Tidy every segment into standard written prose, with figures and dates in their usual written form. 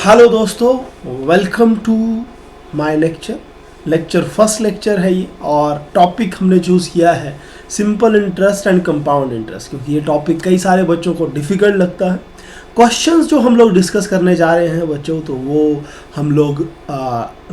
Hello दोस्तों, welcome to my lecture first lecture है ये। और टॉपिक हमने चूज़ किया है simple interest and compound interest, क्योंकि ये टॉपिक कई सारे बच्चों को डिफ़िकल्ट लगता है। क्वेश्चंस जो हम लोग डिस्कस करने जा रहे हैं बच्चों, तो वो हम लोग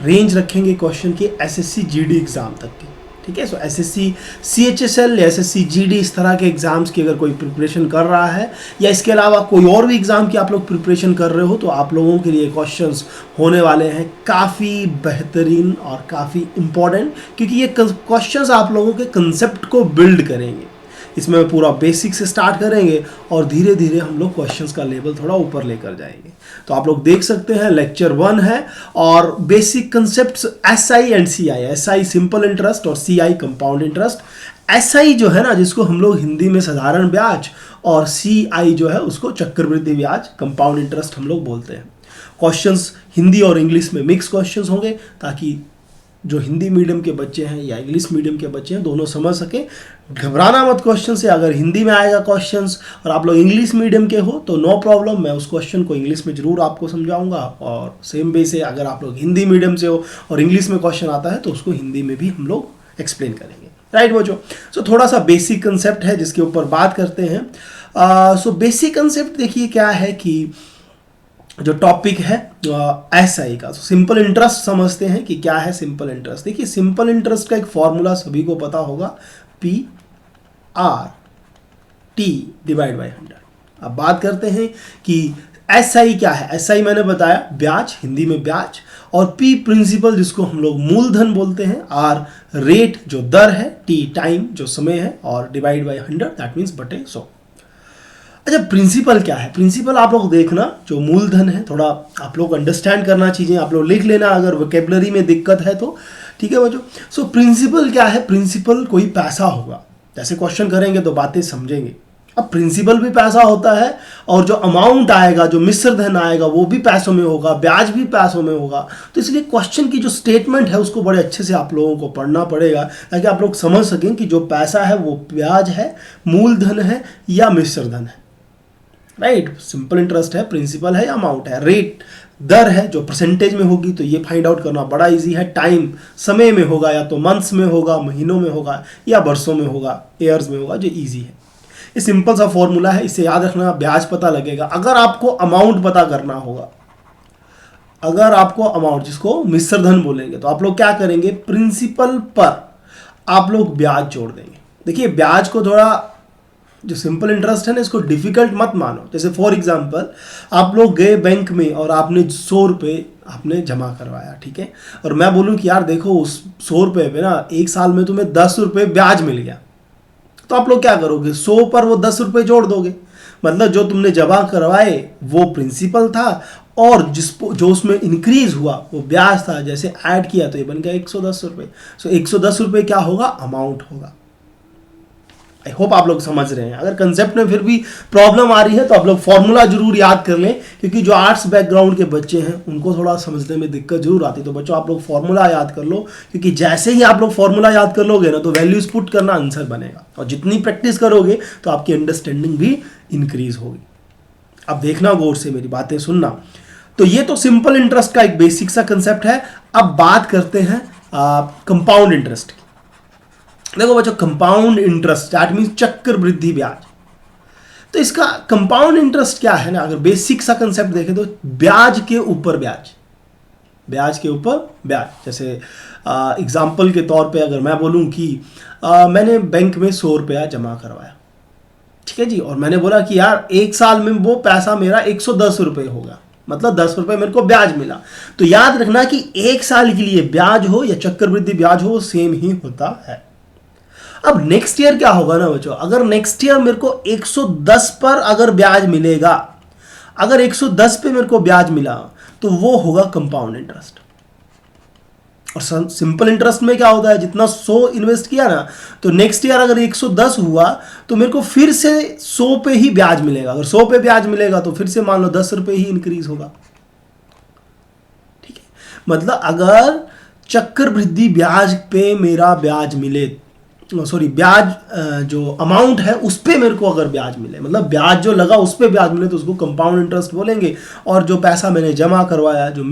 रेंज रखेंगे क्वेश्चन के एसएससी जीडी एग्ज़ाम तक की। ठीक है, सो एसएससी सीएचएसएल या एसएससी जीडी इस तरह के एग्ज़ाम्स की अगर कोई प्रिपरेशन कर रहा है, या इसके अलावा कोई और भी एग्ज़ाम की आप लोग प्रिपरेशन कर रहे हो, तो आप लोगों के लिए क्वेश्चंस होने वाले हैं काफ़ी बेहतरीन और काफ़ी इम्पॉर्टेंट, क्योंकि ये क्वेश्चंस आप लोगों के कंसेप्ट को बिल्ड करेंगे। इसमें पूरा बेसिक से स्टार्ट करेंगे और धीरे धीरे हम लोग क्वेश्चंस का लेवल थोड़ा ऊपर लेकर जाएंगे। तो आप लोग देख सकते हैं लेक्चर 1 है और basic concepts SI and CI. SI simple interest और सीआई कंपाउंड इंटरेस्ट। एसआई जो है ना, जिसको हम लोग हिंदी में साधारण ब्याज, और सीआई जो है उसको चक्रवृद्धि ब्याज कंपाउंड इंटरेस्ट हम लोग बोलते हैं। क्वेश्चंस हिंदी और इंग्लिश में मिक्स क्वेश्चंस होंगे, ताकि जो हिंदी मीडियम के बच्चे हैं या इंग्लिश मीडियम के बच्चे हैं दोनों समझ सके। घबराना मत क्वेश्चन से। अगर हिंदी में आएगा क्वेश्चंस और आप लोग इंग्लिश मीडियम के हो तो नो प्रॉब्लम, मैं उस क्वेश्चन को इंग्लिश में ज़रूर आपको समझाऊंगा। और सेम वे से अगर आप लोग हिंदी मीडियम से हो और इंग्लिश में क्वेश्चन आता है तो उसको हिंदी में भी हम लोग एक्सप्लेन करेंगे। राइट बच्चों, सो थोड़ा सा बेसिक कंसेप्ट है जिसके ऊपर बात करते हैं। सो बेसिक कंसेप्ट देखिए क्या है कि जो टॉपिक है एसआई का, सिंपल इंटरेस्ट समझते हैं कि क्या है सिंपल इंटरेस्ट। देखिए सिंपल इंटरेस्ट का एक फॉर्मूला सभी को पता होगा, P R T divide by 100। अब बात करते हैं कि एसआई क्या है। एसआई मैंने बताया ब्याज, हिंदी में ब्याज, और पी प्रिंसिपल जिसको हम लोग मूलधन बोलते हैं, आर रेट जो दर है, टी टाइम जो समय है, और डिवाइड बाई 100 दैट मीन्स बटे 100। अच्छा, प्रिंसिपल क्या है? प्रिंसिपल आप लोग देखना, जो मूलधन है थोड़ा आप लोग अंडरस्टैंड करना चीज़ें, आप लोग लिख लेना अगर वोकैबुलरी में दिक्कत है तो। ठीक है बच्चों, सो प्रिंसिपल क्या है? प्रिंसिपल कोई पैसा होगा। जैसे क्वेश्चन करेंगे तो बातें समझेंगे। अब प्रिंसिपल भी पैसा होता है, और जो अमाउंट आएगा, जो मिश्र धन आएगा, वो भी पैसों में होगा, ब्याज भी पैसों में होगा। तो इसलिए क्वेश्चन की जो स्टेटमेंट है उसको बड़े अच्छे से आप लोगों को पढ़ना पड़ेगा, ताकि आप लोग समझ सकें कि जो पैसा है वो ब्याज है, मूलधन है या मिश्र धन है। राइट, सिंपल इंटरेस्ट है, प्रिंसिपल है या अमाउंट है, रेट दर है जो परसेंटेज में होगी, तो ये फाइंड आउट करना बड़ा इजी है। टाइम समय में होगा, या तो मंथ्स में होगा, महीनों में होगा, या वर्षों में होगा, ईयर्स में होगा, जो इजी है। ये सिंपल सा फॉर्मूला है, इसे याद रखना। ब्याज पता लगेगा। अगर आपको अमाउंट पता करना होगा, अगर आपको अमाउंट जिसको मिश्र धन बोलेंगे, तो आप लोग क्या करेंगे? प्रिंसिपल पर आप लोग ब्याज जोड़ देंगे। देखिए ब्याज को थोड़ा, जो सिंपल इंटरेस्ट है ना, इसको डिफिकल्ट मत मानो। जैसे फॉर एग्जांपल आप लोग गए बैंक में और आपने 100 रुपये आपने जमा करवाया, ठीक है, और मैं बोलूँ कि यार देखो उस 100 रुपये पे ना 1 साल में तुम्हें 10 रुपये ब्याज मिल गया, तो आप लोग क्या करोगे? 100 पर वो 10 रुपये जोड़ दोगे। मतलब जो तुमने जमा करवाए वो प्रिंसिपल था, और जो उसमें इंक्रीज हुआ वो ब्याज था। जैसे ऐड किया तो ये बन गया 110 रुपये। सो 110 रुपये क्या होगा? अमाउंट होगा। आई होप आप लोग समझ रहे हैं। अगर कंसेप्ट में फिर भी प्रॉब्लम आ रही है तो आप लोग फॉर्मूला जरूर याद कर लें, क्योंकि जो आर्ट्स बैकग्राउंड के बच्चे हैं उनको थोड़ा समझने में दिक्कत जरूर आती है। तो बच्चों आप लोग फॉर्मूला याद कर लो, क्योंकि जैसे ही आप लोग फॉर्मूला याद कर लोगे ना, तो वैल्यूज पुट करना आंसर बनेगा, और जितनी प्रैक्टिस करोगे तो आपकी अंडरस्टैंडिंग भी इंक्रीज होगी। अब देखना गौर से, मेरी बातें सुनना। तो ये तो सिंपल इंटरेस्ट का एक बेसिक सा कंसेप्ट है। अब बात करते हैं कंपाउंड इंटरेस्ट की। देखो बच्चों, कंपाउंड इंटरेस्ट दैट मीन्स चक्रवृद्धि ब्याज। तो इसका कंपाउंड इंटरेस्ट क्या है ना, अगर बेसिक सा कंसेप्ट देखें तो ब्याज के ऊपर ब्याज, ब्याज के ऊपर ब्याज। जैसे एग्जाम्पल के तौर पे अगर मैं बोलूं कि मैंने बैंक में 100 रुपया जमा करवाया, ठीक है जी, और मैंने बोला कि यार 1 साल में वो पैसा मेरा 110 रुपये होगा, मतलब 10 रुपये मेरे को ब्याज मिला। तो याद रखना कि 1 साल के लिए ब्याज हो या चक्रवृद्धि ब्याज हो, सेम ही होता है। अब नेक्स्ट ईयर क्या होगा ना बच्चों, अगर नेक्स्ट ईयर मेरे को 110 पर अगर ब्याज मिलेगा, अगर 110 पे मेरे को ब्याज मिला, तो वो होगा कंपाउंड इंटरेस्ट। और सिंपल इंटरेस्ट में क्या होता है, जितना 100 इन्वेस्ट किया ना, तो नेक्स्ट ईयर अगर 110 हुआ तो मेरे को फिर से 100 पे ही ब्याज मिलेगा। अगर 100 पे ब्याज मिलेगा तो फिर से मान लो 10 रुपये ही इंक्रीज होगा। ठीक है, मतलब अगर चक्रवृद्धि ब्याज पे मेरा ब्याज मिले सॉरी ब्याज जो अमाउंट है उस पे मेरे को अगर ब्याज मिले, मतलब ब्याज जो लगा उस पे ब्याज मिले तो उसको कंपाउंड इंटरेस्ट बोलेंगे। और जो पैसा मैंने जमा करवाया, जो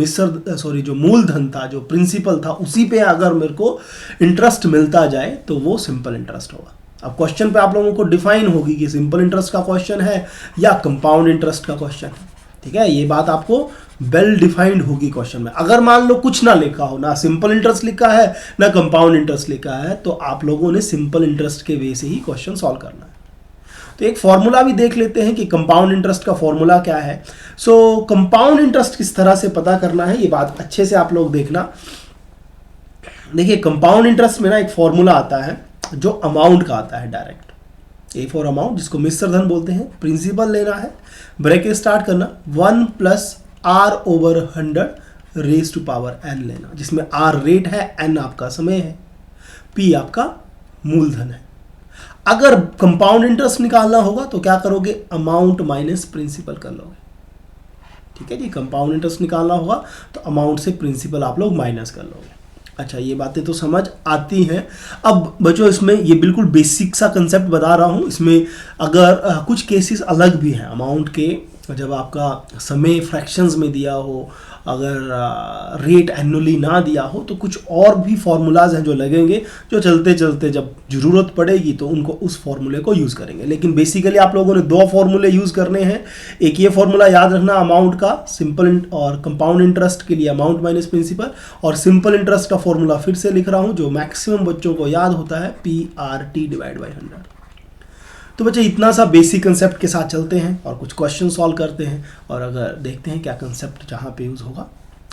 मूलधन था, जो प्रिंसिपल था, उसी पे अगर मेरे को इंटरेस्ट मिलता जाए तो वो सिंपल इंटरेस्ट होगा। अब क्वेश्चन पे आप लोगों को डिफाइन होगी कि सिंपल इंटरेस्ट का क्वेश्चन है या कंपाउंड इंटरेस्ट का क्वेश्चन है। ठीक है, ये बात आपको वेल डिफाइंड होगी क्वेश्चन में। अगर मान लो कुछ ना लिखा हो, ना सिंपल इंटरेस्ट लिखा है ना कंपाउंड इंटरेस्ट लिखा है, तो आप लोगों ने सिंपल इंटरेस्ट के वे से ही क्वेश्चन सॉल्व करना है। तो एक फॉर्मूला भी देख लेते हैं कि कंपाउंड इंटरेस्ट का फॉर्मूला क्या है। सो कंपाउंड इंटरेस्ट किस तरह से पता करना है, ये बात अच्छे से आप लोग देखना। देखिए, कंपाउंड इंटरेस्ट में ना एक फॉर्मूला आता है जो अमाउंट का आता है डायरेक्ट, ए फॉर अमाउंट, जिसको मिश्र धन बोलते हैं। प्रिंसिपल लेना है, ब्रैकेट स्टार्ट करना, 1 + R/100 raise to power n लेना, जिसमें R रेट है, n आपका समय है, P आपका मूलधन है। अगर कंपाउंड इंटरेस्ट निकालना होगा तो क्या करोगे, अमाउंट माइनस प्रिंसिपल कर लोगे। ठीक है जी, कंपाउंड इंटरेस्ट निकालना होगा तो अमाउंट से प्रिंसिपल आप लोग माइनस कर लोगे। अच्छा, ये बातें तो समझ आती हैं। अब बच्चों, इसमें ये बिल्कुल बेसिक सा कंसेप्ट बता रहा हूँ। इसमें अगर कुछ केसेस अलग भी हैं अमाउंट के, जब आपका समय फ्रैक्शंस में दिया हो, अगर रेट एनुअली ना दिया हो, तो कुछ और भी फार्मूलाज हैं जो लगेंगे, जो चलते चलते जब ज़रूरत पड़ेगी तो उनको उस फार्मूले को यूज़ करेंगे। लेकिन बेसिकली आप लोगों ने 2 फार्मूले यूज़ करने हैं। एक ये फार्मूला याद रखना अमाउंट का, सिंपल और कंपाउंड इंटरेस्ट के लिए अमाउंट माइनस प्रिंसिपल, और सिंपल इंटरेस्ट का फार्मूला फिर से लिख रहा हूँ जो मैक्सिमम बच्चों को याद होता है, PRT/100। तो बच्चे, इतना सा बेसिक कंसेप्ट के साथ चलते हैं और कुछ क्वेश्चन सॉल्व करते हैं, और अगर देखते हैं क्या कंसेप्ट जहाँ पे यूज़ होगा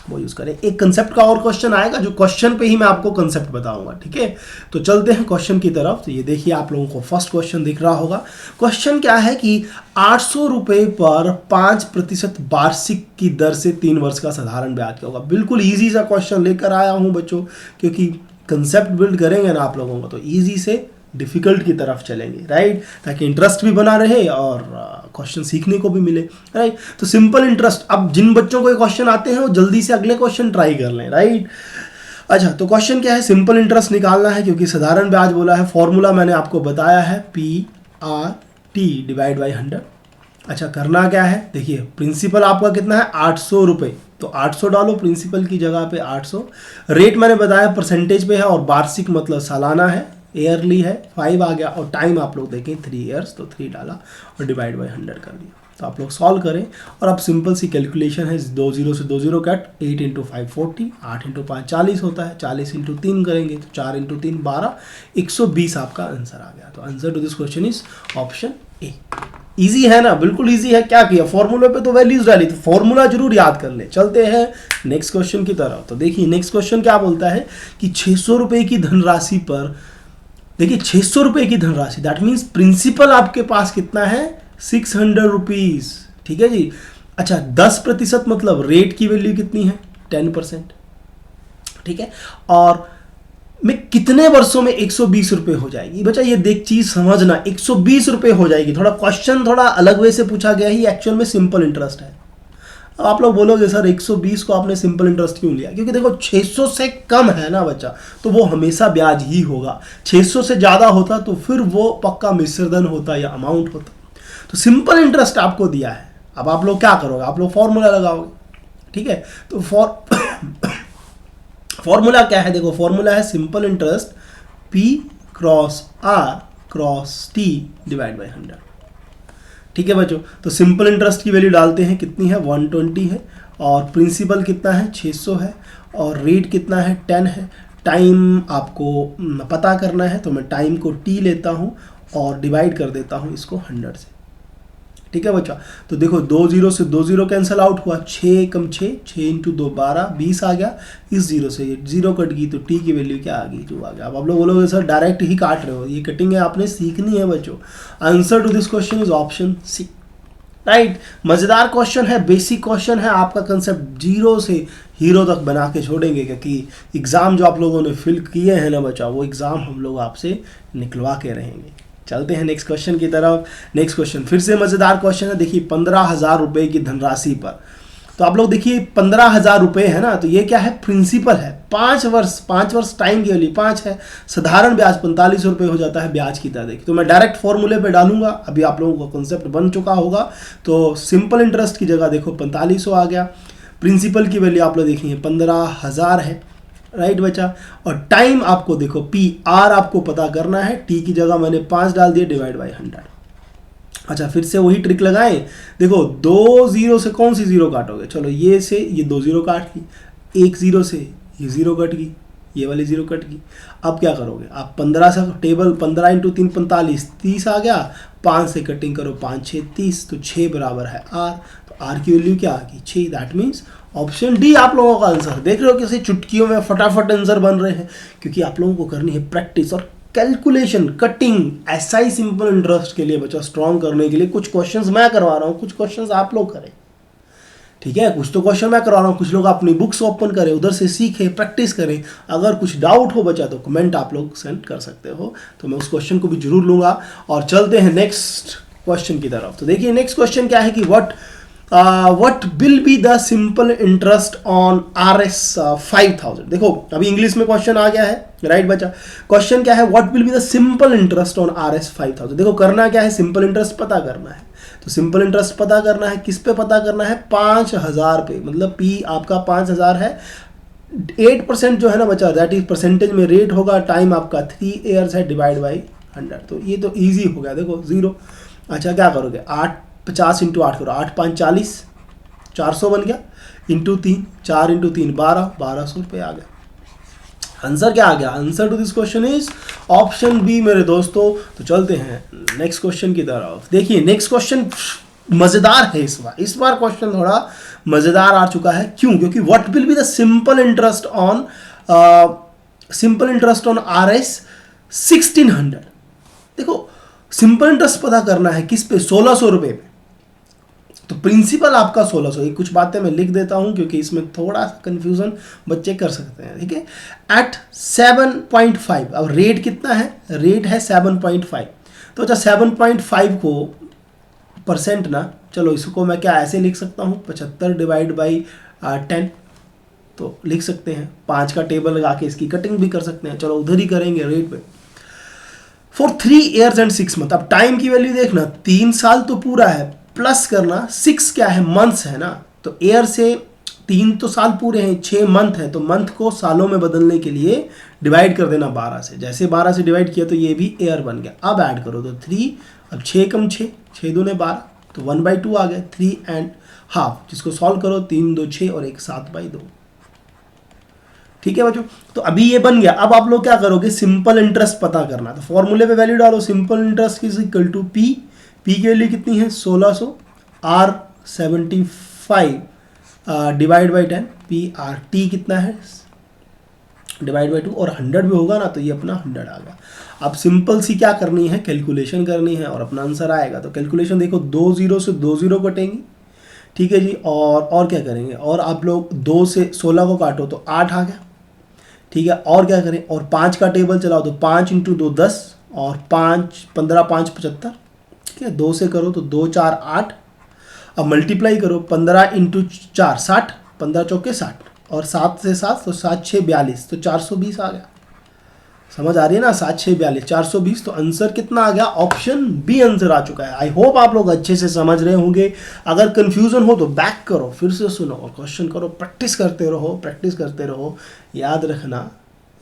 वो यूज़ करें। एक कंसेप्ट का और क्वेश्चन आएगा जो क्वेश्चन पे ही मैं आपको कंसेप्ट बताऊंगा। ठीक है, तो चलते हैं क्वेश्चन की तरफ। तो ये देखिए, आप लोगों को फर्स्ट क्वेश्चन दिख रहा होगा। क्वेश्चन क्या है कि 800 रुपये पर 5% वार्षिक की दर से 3 वर्ष का साधारण ब्याज क्या होगा। बिल्कुल ईजी सा क्वेश्चन लेकर आया हूँ बच्चों, क्योंकि कंसेप्ट बिल्ड करेंगे ना आप लोगों को तो ईजी से डिफिकल्ट की तरफ चलेंगे, राइट, ताकि इंटरेस्ट भी बना रहे और क्वेश्चन सीखने को भी मिले, राइट। तो सिंपल इंटरेस्ट, अब जिन बच्चों को ये क्वेश्चन आते हैं वो जल्दी से अगले क्वेश्चन ट्राई कर लें, राइट। अच्छा, तो क्वेश्चन क्या है, सिंपल इंटरेस्ट निकालना है, क्योंकि साधारण ब्याज बोला है। फॉर्मूला मैंने आपको बताया है, PRT/100। अच्छा, करना क्या है, देखिए प्रिंसिपल आपका कितना है, 800 रुपये, तो 800 डालो प्रिंसिपल की जगह पे 800। रेट मैंने बताया परसेंटेज पे है, और वार्षिक मतलब सालाना है, ईयरली है, 5 आ गया, और टाइम आप लोग देखें 3 ईयर्स, तो 3 डाला और /100 कर दिया। तो आप लोग सॉल्व करें, और अब सिंपल सी कैलकुलेशन है, 2 0 से 2 0 कट, 8 × 5 40, 8 × 5 40 होता है, 40 × 3 करेंगे तो 4 × 3 12, 120 आपका आंसर आ गया। तो answer to this question is option A. Easy है ना, बिल्कुल इजी है। क्या किया, फॉर्मूले पे तो वैल्यूज डाली, तो फॉर्मूला जरूर याद कर ले। चलते हैं नेक्स्ट क्वेश्चन की तरफ। तो देखिए, नेक्स्ट क्वेश्चन क्या बोलता है कि 600 रुपये की धनराशि पर, देखिए 600 रुपये की धनराशि, दैट मीन्स प्रिंसिपल आपके पास कितना है, 600 रुपीज़। ठीक है जी। अच्छा, 10% मतलब रेट की वैल्यू कितनी है, 10%। ठीक है, और में कितने वर्षों में 120 रुपये हो जाएगी। बच्चा, ये देख चीज समझना, 120 रुपये हो जाएगी। थोड़ा क्वेश्चन थोड़ा अलग वे से पूछा गया ही, एक्चुअल में सिंपल इंटरेस्ट है। अब आप लोग बोलोगे सर 120 को आपने सिंपल इंटरेस्ट क्यों लिया, क्योंकि देखो 600 से कम है ना बच्चा, तो वो हमेशा ब्याज ही होगा। 600 से ज़्यादा होता तो फिर वो पक्का मिश्रधन होता या अमाउंट होता। तो सिंपल इंटरेस्ट आपको दिया है, अब आप लोग क्या करोगे, आप लोग फॉर्मूला लगाओगे। ठीक है, तो फॉर्मूला क्या है, देखो फॉर्मूला है सिंपल इंटरेस्ट P×R×T/100। ठीक है बच्चों, तो सिंपल इंटरेस्ट की वैल्यू डालते हैं, कितनी है, 120 है, और प्रिंसिपल कितना है, 600 है, और रेट कितना है, 10 है। टाइम आपको पता करना है, तो मैं टाइम को T लेता हूँ और डिवाइड कर देता हूँ इसको 100 से। ठीक है बच्चा, तो देखो 2 0 से 2 0 कैंसिल आउट हुआ, 6 × 6, 6 × 2 12, 20 आ गया। इस 0 से 0 कट गई तो T की वैल्यू क्या आ गई, 2 आ गया। अब आप लोग बोलोगे सर डायरेक्ट ही काट रहे हो, ये कटिंग है आपने सीखनी है बच्चों। Answer to this question is option C, right. मज़ेदार क्वेश्चन है, बेसिक क्वेश्चन है, आपका कंसेप्ट 0 से हीरो तक बना के छोड़ेंगे, क्योंकि एग्ज़ाम जो आप लोगों ने फिल किए हैं ना बच्चा, वो एग्ज़ाम हम लोग आपसे निकलवा के रहेंगे। चलते हैं नेक्स्ट क्वेश्चन की तरफ। नेक्स्ट क्वेश्चन फिर से मज़ेदार क्वेश्चन है। देखिए 15,000 रुपये की धनराशि पर, तो आप लोग देखिए 15,000 रुपये है ना, तो ये क्या है, प्रिंसिपल है, 5 वर्ष टाइम की वैल्यू 5 है, साधारण ब्याज 45 रुपये हो जाता है ब्याज की दर। देखिए तो मैं डायरेक्ट फॉर्मूले पे डालूंगा, अभी आप लोगों का कॉन्सेप्ट बन चुका होगा। तो सिंपल इंटरेस्ट की जगह देखो 4500 आ गया, प्रिंसिपल की वैल्यू आप लोग देखिए 15,000 है, राइट बचा। और टाइम आपको देखो पी आर आपको पता करना है, टी की जगह मैंने 5 डाल दिए, डिवाइड बाई 100। अच्छा फिर से वही ट्रिक लगाएं, देखो 2 जीरो से कौन सी जीरो काटोगे, चलो ये से ये 2 जीरो काट गई, 1 जीरो से ये जीरो कट गई, ये वाली जीरो कट गई। अब क्या करोगे आप, 15 से टेबल 15 इंटू 3 45, 30 आ गया, 5 से कटिंग करो, 5 6 30, तो 6 बराबर है आर। तो आर की वैल्यू क्या आ गई 6, दैट मीन्स ऑप्शन डी आप लोगों का आंसर। देख रहे हो कैसे चुटकियों में फटाफट आंसर बन रहे हैं, क्योंकि आप लोगों को करनी है प्रैक्टिस और कैलकुलेशन, कटिंग। ऐसा ही सिंपल इंटरेस्ट के लिए बच्चा स्ट्रॉन्ग करने के लिए कुछ क्वेश्चंस मैं करवा रहा हूँ, कुछ क्वेश्चंस आप लोग करें, ठीक है। कुछ तो क्वेश्चन मैं करवा रहा हूँ, कुछ लोग अपनी बुक्स ओपन करें, उधर से सीखें, प्रैक्टिस करें। अगर कुछ डाउट हो बचा तो कमेंट आप लोग सेंड कर सकते हो, तो मैं उस क्वेश्चन को भी जरूर लूंगा। और चलते हैं नेक्स्ट क्वेश्चन की तरफ। तो देखिए नेक्स्ट क्वेश्चन क्या है कि what will be the simple interest on RS 5000। देखो अभी इंग्लिश में क्वेश्चन आ गया है, राइट बच्चा। क्वेश्चन क्या है, what will be the simple interest on RS 5000। देखो करना क्या है, सिंपल इंटरेस्ट पता करना है। तो सिंपल इंटरेस्ट पता करना है, किस पे पता करना है, 5000 पे, मतलब P आपका 5000 है, 8% जो है ना बच्चा, दैट इज परसेंटेज में रेट होगा, टाइम आपका 3 ईयर्स है, डिवाइड बाई 100। तो ये तो ईजी हो गया, देखो 0। अच्छा क्या करोगे, 50 इंटू 8 करो, 8 5 40, 400 बन गया, इंटू 3, 4 इंटू 3 1200 रुपये आ गया। आंसर क्या आ गया, answer to this question is option B मेरे दोस्तों। तो चलते हैं नेक्स्ट क्वेश्चन की तरफ। देखिए नेक्स्ट क्वेश्चन मजेदार है, इस बार क्वेश्चन थोड़ा मजेदार आ चुका है। क्यों, क्योंकि what will be the simple interest on RS 1600। देखो सिंपल इंटरेस्ट पता करना है किस पे, 1600 रुपये पे। तो प्रिंसिपल आपका 1600। ये कुछ बातें मैं लिख देता हूं क्योंकि इसमें थोड़ा सा कंफ्यूजन बच्चे कर सकते हैं, ठीक है। एट 7.5, अब रेट कितना है, रेट है 7.5। तो अच्छा 7.5 को परसेंट ना, चलो इसको मैं क्या ऐसे लिख सकता हूँ, 75 डिवाइड बाई 10 तो लिख सकते हैं। 5 का टेबल लगा के इसकी कटिंग भी कर सकते हैं, चलो उधर ही करेंगे रेट पे। For 3 years and 6 month. अब टाइम की वैल्यू देखना, 3 साल तो पूरा है, प्लस करना 6 क्या है, मंथ्स है ना। तो ईयर से 3 तो साल पूरे हैं, 6 मंथ है, तो मंथ को सालों में बदलने के लिए डिवाइड कर देना 12 से। जैसे 12 से डिवाइड किया तो ये भी ईयर बन गया। अब ऐड करो तो 3, अब 6 कम 6, 6 दूने 12, तो 1/2 आ गया, 3 एंड हाफ। जिसको सॉल्व करो 3 2 6 और 1 7/2, ठीक है बच्चों। तो अभी ये बन गया। अब आप लोग क्या करोगे, सिंपल इंटरेस्ट पता करना। तो फॉर्मूले पे वैल्यू डालो, simple interest is equal to P की वैल्यू कितनी है 1600, R 75 divide by 10, P R T कितना है डिवाइड बाई 2, और 100 भी होगा ना तो ये अपना 100 आ गया। अब सिंपल सी क्या करनी है, कैलकुलेशन करनी है और अपना आंसर आएगा। तो कैलकुलेशन देखो, 2 0 से 2 0 कटेंगी, ठीक है जी। और क्या करेंगे, और आप लोग 2 से 16 को काटो तो 8 आ गया, ठीक है। और क्या करें, और 5 का टेबल चलाओ तो 5 इंटू 2 10, और 5 15 5 75, ठीक है। 2 से करो तो 2 4 8, अब मल्टीप्लाई करो, 15 इंटू 4 60, 15 चौके 60, और 7 से 7 तो 7 6 42, तो 420 आ गया। समझ आ रही है ना, 7 6 42 420। तो आंसर कितना आ गया, ऑप्शन बी आंसर आ चुका है। आई होप आप लोग अच्छे से समझ रहे होंगे। अगर कंफ्यूजन हो तो बैक करो, फिर से सुनो और क्वेश्चन करो, प्रैक्टिस करते रहो। याद रखना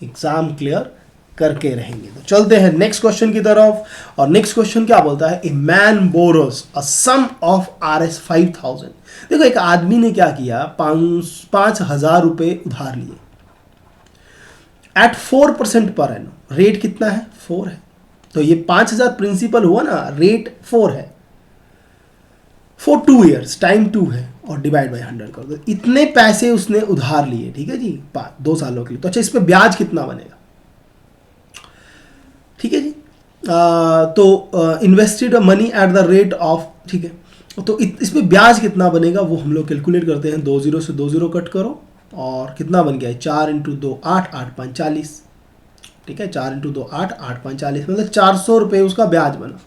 एग्जाम क्लियर करके रहेंगे। तो चलते हैं नेक्स्ट क्वेश्चन की तरफ। और नेक्स्ट क्वेश्चन क्या बोलता है, a man borrows a sum of RS 5000। देखो एक आदमी ने क्या किया, 5,000 रुपये उधार लिए एट 4% पर एनम। रेट कितना है, 4 है। तो ये 5,000 प्रिंसिपल हुआ ना, रेट 4 है, फॉर 2 ईयर्स, टाइम 2 है, और डिवाइड बाई 100 कर दो। इतने पैसे उसने उधार लिए, ठीक है जी, 2 सालों के लिए। तो अच्छा इस पे ब्याज कितना बनेगा, ठीक है जी। तो invested money at the rate of, ठीक है। तो इस पे ब्याज कितना बनेगा वो हम लोग कैलकुलेट करते हैं। 2 0 से 2 0 कट करो, और कितना बन गया है, 4 इंटू 2 8, 8 5 40, ठीक है। 4 इंटू 2 8, 8 5 40, मतलब 400 रुपये उसका ब्याज बना।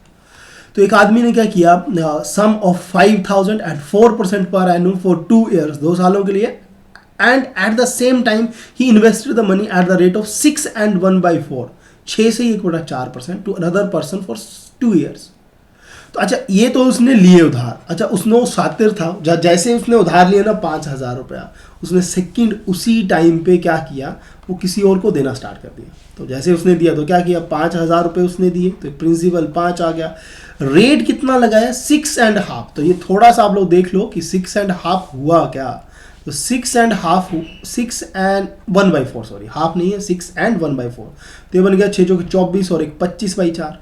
तो एक आदमी ने क्या किया, सम of 5,000 eight 4% per annum for 2 years, 2 सालों के लिए, and at the same time he invested the money at the rate of 6 and 1/4, 6 से 1/4% to another person for 2 years. तो अच्छा ये तो उसने लिए उधार, अच्छा उसने वो सातिर था, जैसे उसने उधार लिया ना 5,000 रुपया, उसने सेकंड उसी टाइम पे क्या किया, वो किसी और को देना स्टार्ट कर दिया। तो जैसे उसने दिया तो क्या किया, 5,000 रुपये उसने दिए, तो प्रिंसिपल 5 आ गया, रेट कितना लगाया 6.5। तो ये थोड़ा सा आप लोग देख लो कि 6.5 हुआ क्या, तो 6.5 6 and 1/4, सॉरी हाफ नहीं है, 6 and 1/4, तो ये बन गया 6 चौके 24 और एक 25/4,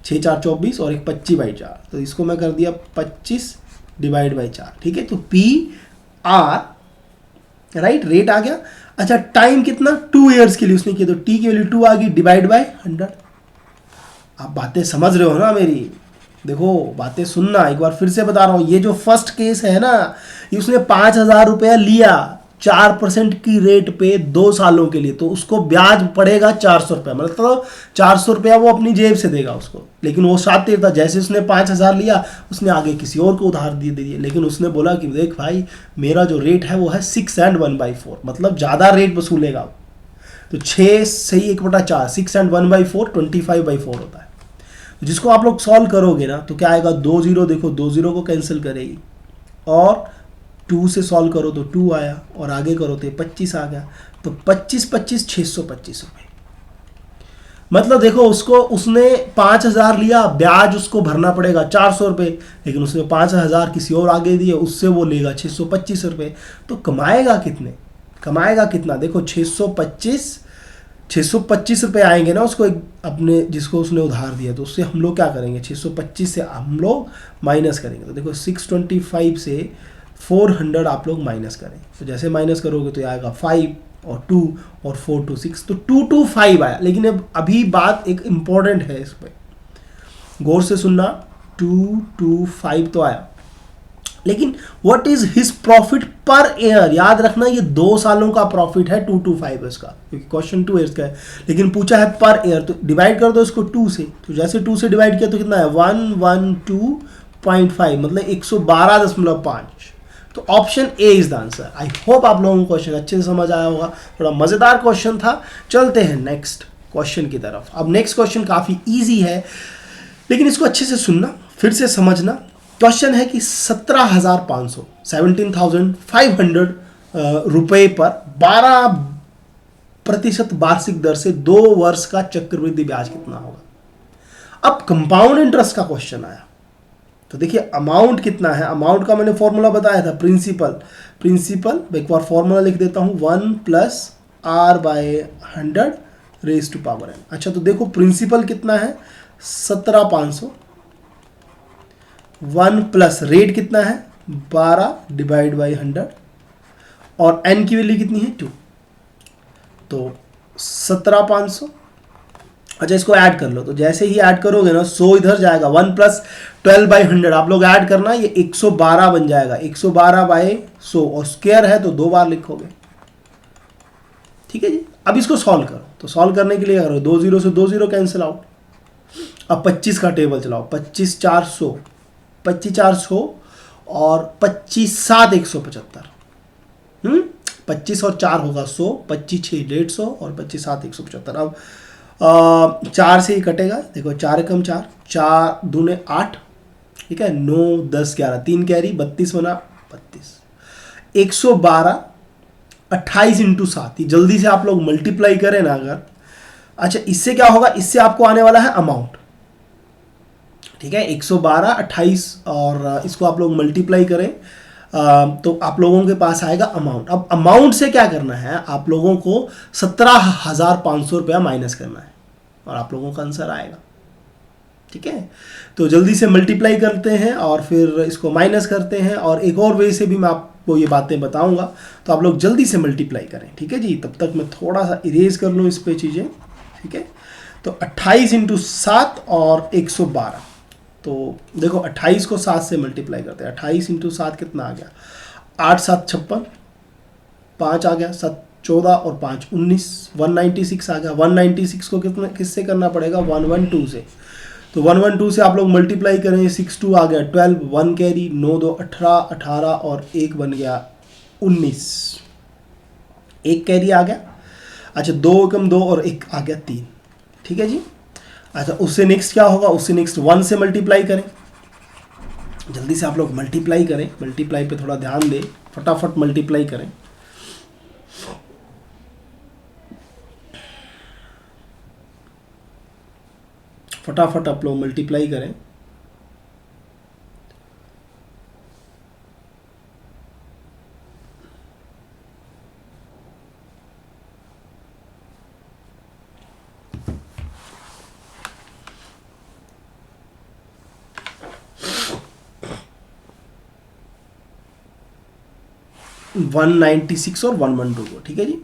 6 4 24 और एक 25/4, तो इसको मैं कर दिया 25/4, ठीक है। तो पी आर राइट रेट आ गया। अच्छा टाइम कितना 2 ईयर्स के लिए उसने किया, तो टी की वैल्यू 2 आ गई, डिवाइड बाय 100। आप बातें समझ रहे हो ना मेरी, देखो बातें सुनना, एक बार फिर से बता रहा हूँ, ये जो फर्स्ट केस है ना, ये उसने 5,000 रुपया लिया 4% की रेट पे 2 सालों के लिए, तो उसको ब्याज पड़ेगा 400 रुपया, मतलब 400 रुपया वो अपनी जेब से देगा उसको, लेकिन वो शातिर था, जैसे उसने 5,000 लिया उसने आगे किसी और को उधार दे दिए, लेकिन उसने बोला कि देख भाई मेरा जो रेट है वो है 6 and 1/4, मतलब ज़्यादा रेट वसूलेगा। तो 6 से 1/4, 6 and 1/4 25/4 होता है। तो जिसको आप लोग सॉल्व करोगे ना तो क्या आएगा, 2 0, देखो 2 0 को कैंसिल करेगी, और 2 से सॉल्व करो तो 2 आया, और आगे करो तो 25 आ गया, तो 25 25 625 रुपये। मतलब देखो उसको, उसने 5,000 लिया, ब्याज उसको भरना पड़ेगा 400 रुपये, लेकिन उसने 5,000 किसी और आगे दिए, उससे वो लेगा 625 रुपये। तो कमाएगा कितने, कमाएगा कितना, देखो 625 रुपये आएंगे ना उसको, एक अपने जिसको उसने उधार दिया, तो उससे हम लोग क्या करेंगे, 625 से हम लोग माइनस करेंगे। तो देखो 625 से 400 आप लोग माइनस करें, तो जैसे माइनस करोगे तो आएगा 5 और 2 और 4 2 6, तो 225 आया। लेकिन अब अभी बात एक इम्पॉर्टेंट है, इस पर गौर से सुनना, 225 तो आया, लेकिन what is his profit per year, याद रखना ये 2 सालों का प्रॉफिट है 225 इसका, क्योंकि क्वेश्चन 2 ईयर्स का है, लेकिन पूछा है पर ईयर, तो डिवाइड कर दो इसको 2 से, तो जैसे 2 से डिवाइड किया तो कितना है 112.5, मतलब 112.5। तो option A is the answer. I hope आप लोगों को क्वेश्चन अच्छे से समझ आया होगा, थोड़ा मजेदार क्वेश्चन था। चलते हैं नेक्स्ट क्वेश्चन की तरफ। अब नेक्स्ट क्वेश्चन काफी इजी है, लेकिन इसको अच्छे से सुनना, फिर से समझना। क्वेश्चन है कि 17,500 रुपए पर 12% वार्षिक दर से 2 वर्ष का चक्रवृद्धि ब्याज कितना होगा। अब कंपाउंड इंटरेस्ट का क्वेश्चन आया, तो देखिए अमाउंट कितना है, अमाउंट का मैंने फॉर्मूला बताया था, प्रिंसिपल एक बार फॉर्मूला लिख देता हूं, 1 + R/100 raise to power n। अच्छा तो देखो प्रिंसिपल कितना है 17,500, 1 प्लस रेट कितना है 12/100, और n की वैल्यू कितनी है 2, तो 17,500। अच्छा इसको ऐड कर लो, तो जैसे ही ऐड करोगे ना 100 इधर जाएगा, 1 + 12/100 आप लोग ऐड करना, ये 112 बन जाएगा, 112/100, और स्क्वायर है तो 2 बार लिखोगे, ठीक है जी। अब इसको सॉल्व करो, तो सॉल्व करने के लिए करो 2 0 से 2 0 कैंसिल आउट। अब 25 का टेबल चलाओ, 25 400, 25 400 और 25 7 175, 25 और 4 होगा 100, 25 6 150 और 25 7 175। अब 4 से ही कटेगा, देखो 4 कम 4, 4 दूने 8, ठीक है, 9 10 11, 3 कैरी 32 बना 32, 112 28 × 7, जल्दी से आप लोग मल्टीप्लाई करें ना अगर। अच्छा इससे क्या होगा, इससे आपको आने वाला है अमाउंट, ठीक है, 112 28 और इसको आप लोग मल्टीप्लाई करें तो आप लोगों के पास आएगा अमाउंट। अब अमाउंट से क्या करना है, आप लोगों को 17,500 रुपया माइनस करना है और आप लोगों का आंसर आएगा, ठीक है। तो जल्दी से मल्टीप्लाई करते हैं और फिर इसको माइनस करते हैं, और एक और वे से भी मैं आपको ये बातें बताऊंगा, तो आप लोग जल्दी से मल्टीप्लाई करें, ठीक है जी। तब तक मैं थोड़ा सा इरेज कर लूँ इस पे चीज़ें, ठीक है। तो 28 × 7 और 112, तो देखो 28 को 7 से मल्टीप्लाई करते हैं, 28 × 7 कितना आ गया, 8 7 56, 5 आ गया, 7 14 और 5 19, 196 आ गया। 196 को किससे करना पड़ेगा 112 से, तो 112 से आप लोग मल्टीप्लाई करें, 6 2 आ गया 12, 1 कैरी, 9 2 18, 18 और 1 बन गया 19, 1 कैरी आ गया। अच्छा 2 कम 2 और 1 आ गया 3, ठीक है जी। अच्छा उससे नेक्स्ट क्या होगा, उससे नेक्स्ट 1 से मल्टीप्लाई करें, जल्दी से आप लोग मल्टीप्लाई करें, मल्टीप्लाई पे थोड़ा ध्यान दें, फटाफट मल्टीप्लाई करें। फटाफट आप लोग मल्टीप्लाई करें। वन 196 और 112 को, ठीक है जी।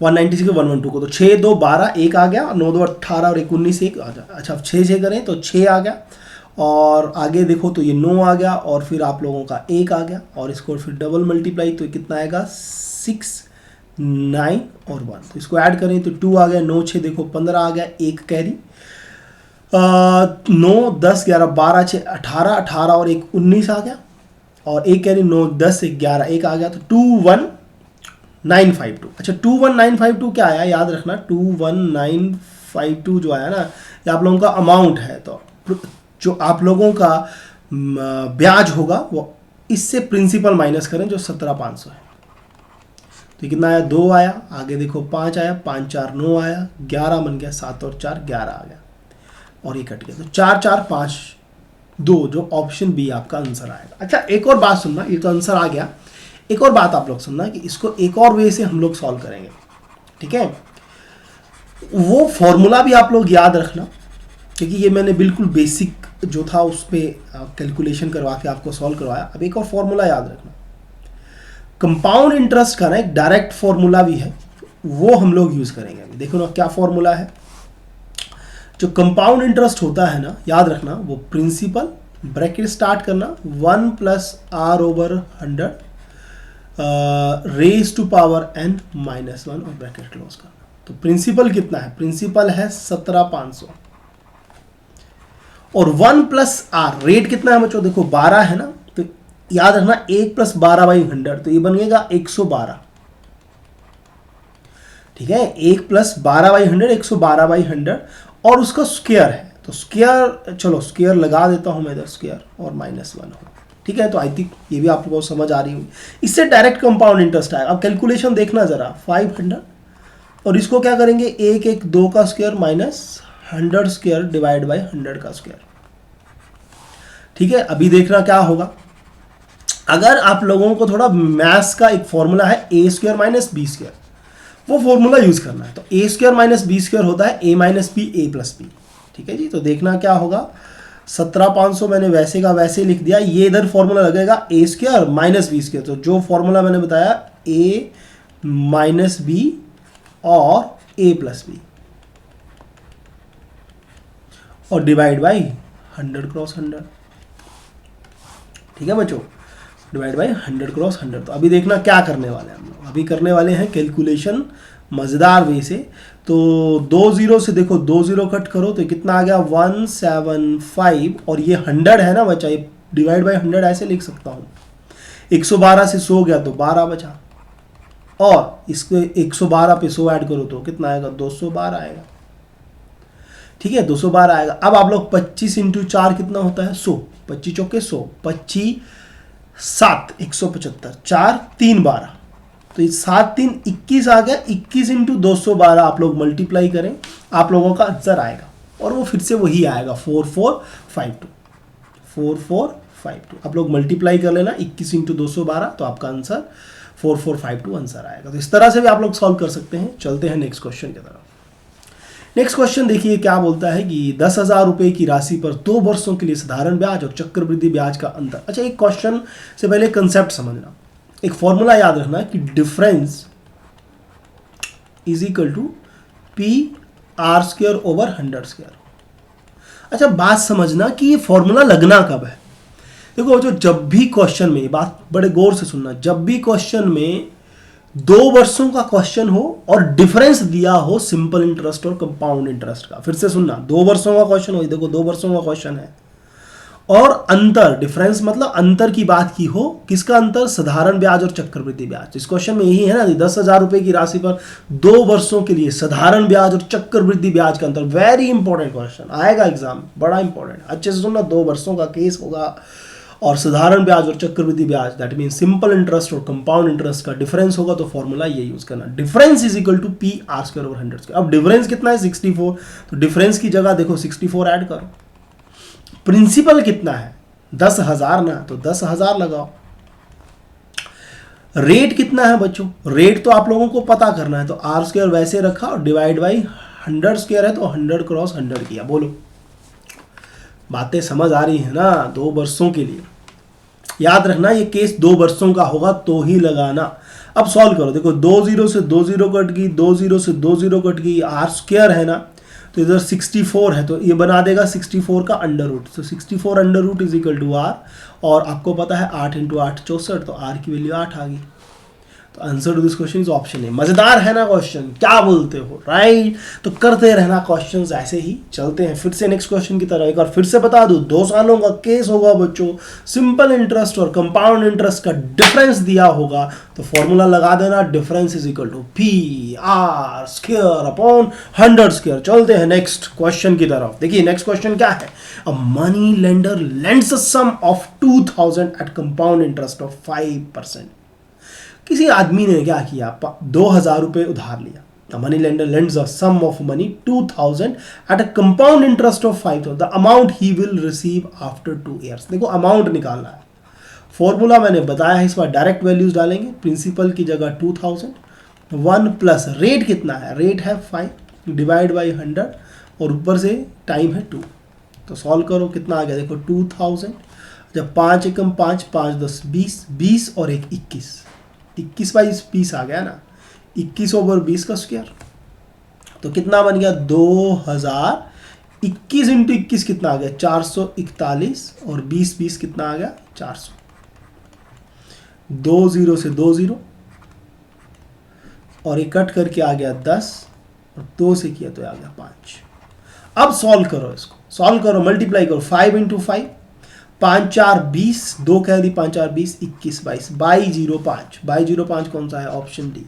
वन 196 को 112 को, तो 6 2 12 1 आ गया, 9 2 18 और 1 19 1 आ गया। अच्छा अब 6 6 करें तो 6 आ गया, और आगे देखो तो ये 9 आ गया, और फिर आप लोगों का 1 आ गया, और इसको फिर डबल मल्टीप्लाई तो कितना आएगा 6 9 और 1, तो इसको ऐड करें तो 2 आ गया, 9 6 देखो 15 आ गया, 1 कैरी, 9 10 11 12 6 18, 18 और 1 19 आ गया, और 1 कैरी 9 10 11 1 आ गया, तो 21952। अच्छा 21952 क्या आया याद रखना, 21952 जो आया ना, ये आप लोगों का अमाउंट है, तो जो आप लोगों का ब्याज होगा वो इससे प्रिंसिपल माइनस करें जो 17500 है, तो कितना आया 2 आया, आगे देखो 5 आया, 5 4 9 आया, 11 बन गया, 7 और 4 11 आ गया, और ये कट गया, तो 4 4 5 2 जो ऑप्शन बी आपका आंसर आएगा। अच्छा एक और बात सुनना, ये तो आंसर आ गया, एक और बात आप लोग सुनना कि इसको एक और वे से हम लोग सॉल्व करेंगे, ठीक है। वो फॉर्मूला भी आप लोग याद रखना, क्योंकि ये मैंने बिल्कुल बेसिक जो था उस पर कैलकुलेशन करवा के आपको सॉल्व करवाया। अब एक और फॉर्मूला याद रखना, कंपाउंड इंटरेस्ट का ना एक डायरेक्ट फॉर्मूला भी है, वो हम लोग यूज करेंगे। अभी देखो ना क्या फॉर्मूला है। जो कंपाउंड इंटरेस्ट होता है ना, याद रखना, वो प्रिंसिपल ब्रैकेट स्टार्ट करना 1 plus R over 100 raise to power n minus 1 और ब्रैकेट क्लोज करना। तो प्रिंसिपल कितना है, प्रिंसिपल है 17500, और 1 प्लस आर रेट कितना है बच्चों, देखो 12 है ना, तो याद रखना 1 प्लस 12 बाई 100, तो ये बनेगा 112, ठीक है। 1 प्लस 12 बाई 100 112 बाई 100, और उसका स्क्वायर है, तो स्क्वायर, चलो स्क्वायर लगा देता हूं मैं इधर, स्क्वायर और माइनस 1 हो, ठीक है। तो आई थिंक ये भी आप लोगों को समझ आ रही होगी, इससे डायरेक्ट कंपाउंड इंटरेस्ट आएगा। अब कैलकुलेशन देखना जरा, 500 और इसको क्या करेंगे 1 1 2 का square minus 100 square divide by 100 का स्क्वायर, ठीक है। अभी देखना क्या होगा, अगर आप लोगों को थोड़ा मैथ्स का एक फॉर्मूला है ए स्क्वायर माइनस बी स्क्वायर, वो फॉर्मूला यूज करना है। तो ए स्क्वायर माइनस बी स्क्वायर होता है ए माइनस बी ए प्लस बी, ठीक है जी। तो देखना क्या होगा, 17500 मैंने वैसे का वैसे लिख दिया, ये इधर फॉर्मूला लगेगा ए स्क्वायर माइनस बी स्क्वायर, तो जो फॉर्मूला मैंने बताया ए माइनस बी और ए प्लस बी, और डिवाइड बाई 100 क्रॉस 100, ठीक है बच्चों, डिवाइड बाई 100 क्रॉस 100। तो अभी देखना क्या करने वाले हैं हम लोग, अभी करने वाले हैं कैलकुलेशन मज़ेदार वे से। तो 2 0 से देखो 2 0 कट करो तो कितना आ गया 175, और ये 100 है ना बच्चा, ये डिवाइड बाई 100 ऐसे लिख सकता हूँ। 112 से 100 गया तो 12 बचा, और इसको 112 पे 100 ऐड करो तो कितना आएगा 212 आएगा, ठीक है 212 आएगा। अब आप लोग 25 इंटू 4 कितना होता है 100, 25 चौके 100, 25 7 175, 4 3 12, तो ये 7 3 21 आ गया। 21 इंटू 212 आप लोग मल्टीप्लाई करें, आप लोगों का आंसर आएगा, और वो फिर से वही आएगा 4452, 4452 आप लोग मल्टीप्लाई कर लेना 21 इंटू 212, तो आपका आंसर 4452 आंसर आएगा। तो इस तरह से भी आप लोग सॉल्व कर सकते हैं। चलते हैं नेक्स्ट क्वेश्चन की तरफ। नेक्स्ट क्वेश्चन देखिए क्या बोलता है कि 10,000 रुपए की राशि पर 2 वर्षों के लिए साधारण ब्याज और चक्रवृद्धि ब्याज का अंतर। अच्छा एक क्वेश्चन से पहले कंसेप्ट समझना, एक फॉर्मूला याद रखना कि difference is equal to P R square over 100 square. अच्छा बात समझना कि ये फॉर्मूला लगना कब है। देखो जो जब भी क्वेश्चन में, बात बड़े गौर से सुनना, जब भी क्वेश्चन में 2 वर्षों का क्वेश्चन हो और डिफरेंस दिया हो सिंपल इंटरेस्ट और कंपाउंड इंटरेस्ट का। फिर से सुनना, 2 वर्षों का क्वेश्चन हो, देखो 2 वर्षों का क्वेश्चन है, और अंतर, डिफरेंस मतलब अंतर की बात की हो। किसका अंतर? साधारण ब्याज और चक्रवृद्धि ब्याज। इस क्वेश्चन में यही है ना, 10,000 रुपए की राशि पर 2 वर्षों के लिए साधारण ब्याज और चक्रवृद्धि ब्याज का अंतर। वेरी इंपॉर्टेंट क्वेश्चन आएगा एग्जाम, बड़ा इंपॉर्टेंट, अच्छे से सुनना। 2 वर्षों का केस होगा और साधारण ब्याज और चक्रवृद्धि ब्याज, दैट मीन सिंपल इंटरेस्ट और कंपाउंड इंटरेस्ट का डिफरेंस होगा, तो फॉर्मूला ये यूज करना, difference is equal to P R square over 100 square. अब डिफरेंस कितना है? 64, तो डिफरेंस की जगह देखो 64 ऐड करो। प्रिंसिपल कितना है? 10,000 ना, तो 10,000 लगाओ। रेट कितना है बच्चों? रेट तो आप लोगों को पता करना है, तो आर स्क्वायर वैसे रखा और डिवाइड बाई 100 स्क्वायर है, तो 100 क्रॉस 100 किया। बोलो, बातें समझ आ रही है ना? 2 वर्षों के लिए याद रखना, ये केस 2 वर्षों का होगा तो ही लगाना। अब सॉल्व करो, देखो 2 0 से 2 0 कट गई, 2 0 से 2 0 कट गई, आर स्क्वायर है ना, तो इधर 64 है, तो ये बना देगा 64 का अंडर रूट, तो 64 under root is equal to R, और आपको पता है 8 इंटू 8 64, तो आर की वैल्यू 8 आ गई। तो answer to this question is option A. मजेदार है ना क्वेश्चन, क्या बोलते हो? राइट, तो करते रहना क्वेश्चंस ऐसे ही। चलते हैं फिर से नेक्स्ट क्वेश्चन की तरफ। एक बार फिर से बता दूं, 2 सालों का केस होगा बच्चों, सिंपल इंटरेस्ट और कंपाउंड इंटरेस्ट का डिफरेंस दिया होगा, तो फॉर्मूला लगा देना, difference is equal to P R square upon 100 square. चलते हैं नेक्स्ट क्वेश्चन की तरफ। देखिए नेक्स्ट क्वेश्चन क्या है? A money lender lends a sum of 2000 at compound interest of 5%। किसी आदमी ने क्या किया? 2,000 रुपए उधार लिया। Money lender lends a sum of money 2,000 at a compound interest of 5,000। The amount he will receive after 2 years। देखो अमाउंट निकालना है, फॉर्मूला मैंने बताया है, इस बार डायरेक्ट वैल्यूज डालेंगे। प्रिंसिपल की जगह 2,000, 1 प्लस रेट कितना है? रेट है 5 डिवाइड बाई 100, और ऊपर से टाइम है 2, तो सॉल्व करो, कितना आ गया? देखो 2000, जब 5 एकम 5, 5 10 20, 20 और 1 21, 21 बाई 20 आ गया ना, 21 ओवर 20 का स्क्वायर, तो कितना बन गया? 2000। 21 इंटू 21 कितना आ गया? 441, और 20 20 कितना आ गया? 400। 2 0 से 2 0, और ये कट करके आ गया 10, और 2 से किया तो आ गया 5। अब सॉल्व करो, इसको सॉल्व करो, मल्टीप्लाई करो, 5 इंटू 5, 5 4 20, 2 कह दी, 5 4 20, 21 22, बाई 05, बाई 05 कौन सा है? Option D.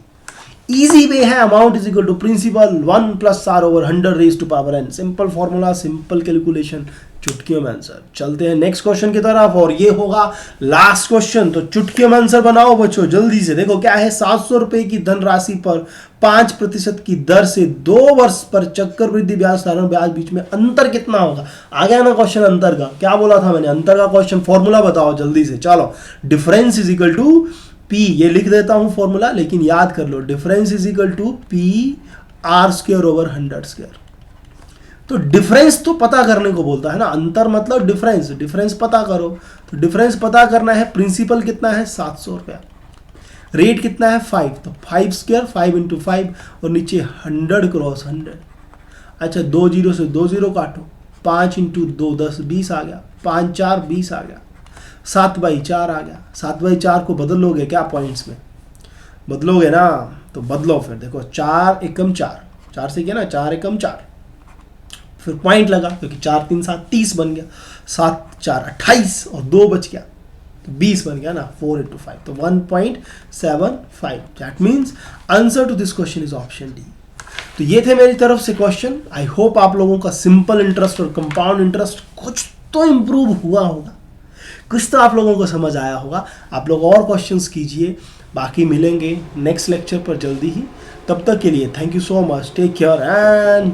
इजी वे है, amount is equal to principal 1 plus R over 100 raise to power n। Simple formula, simple calculation, चुटकियों में आंसर। चलते हैं नेक्स्ट क्वेश्चन की तरफ, और ये होगा लास्ट क्वेश्चन, तो चुटकियों में आंसर बनाओ बच्चों जल्दी से। देखो क्या है? 700 रुपए की धनराशि पर 5% की दर से 2 वर्ष पर चक्रवृद्धि ब्याज साधारण ब्याज बीच में अंतर कितना होगा? आ गया ना क्वेश्चन अंतर का? क्या बोला था मैंने? अंतर का क्वेश्चन, फॉर्मूला बताओ जल्दी से। चलो, difference is equal to P, ये लिख देता हूं फॉर्मूला, लेकिन याद कर लो, difference is equal to P R square over 100 square. तो डिफरेंस तो पता करने को बोलता है ना, अंतर मतलब डिफरेंस, डिफरेंस पता करो। तो डिफरेंस पता करना है, प्रिंसिपल कितना है? 700 रुपया, रेट कितना है? 5, तो 5 स्क्वायर, 5 इंटू 5, और नीचे 100 क्रॉस 100। अच्छा, 2 0 से 2 0 काटो, 5 इंटू 2 10 20 आ गया, 5 4 20 आ गया, 7 बाई 4 आ गया। 7 बाई 4 को बदल लोगे क्या? पॉइंट्स में बदलोगे ना, तो बदलो फिर। देखो 4 एकम 4, 4 से किया ना, 4 एकम 4, फिर पॉइंट लगा, क्योंकि 4 3 7 30 बन गया, 7 4 28, और 2 बच गया, तो 20 बन गया ना, 4 इंटू 5, तो 1.75। That means answer to this question is option D. तो ये थे मेरी तरफ से क्वेश्चन। आई होप आप लोगों का सिंपल इंटरेस्ट और कंपाउंड इंटरेस्ट कुछ तो इंप्रूव हुआ होगा, कुछ तो आप लोगों को समझ आया होगा। आप लोग और क्वेश्चंस कीजिए, बाकी मिलेंगे नेक्स्ट लेक्चर पर जल्दी ही। तब तक के लिए thank you so much, take care and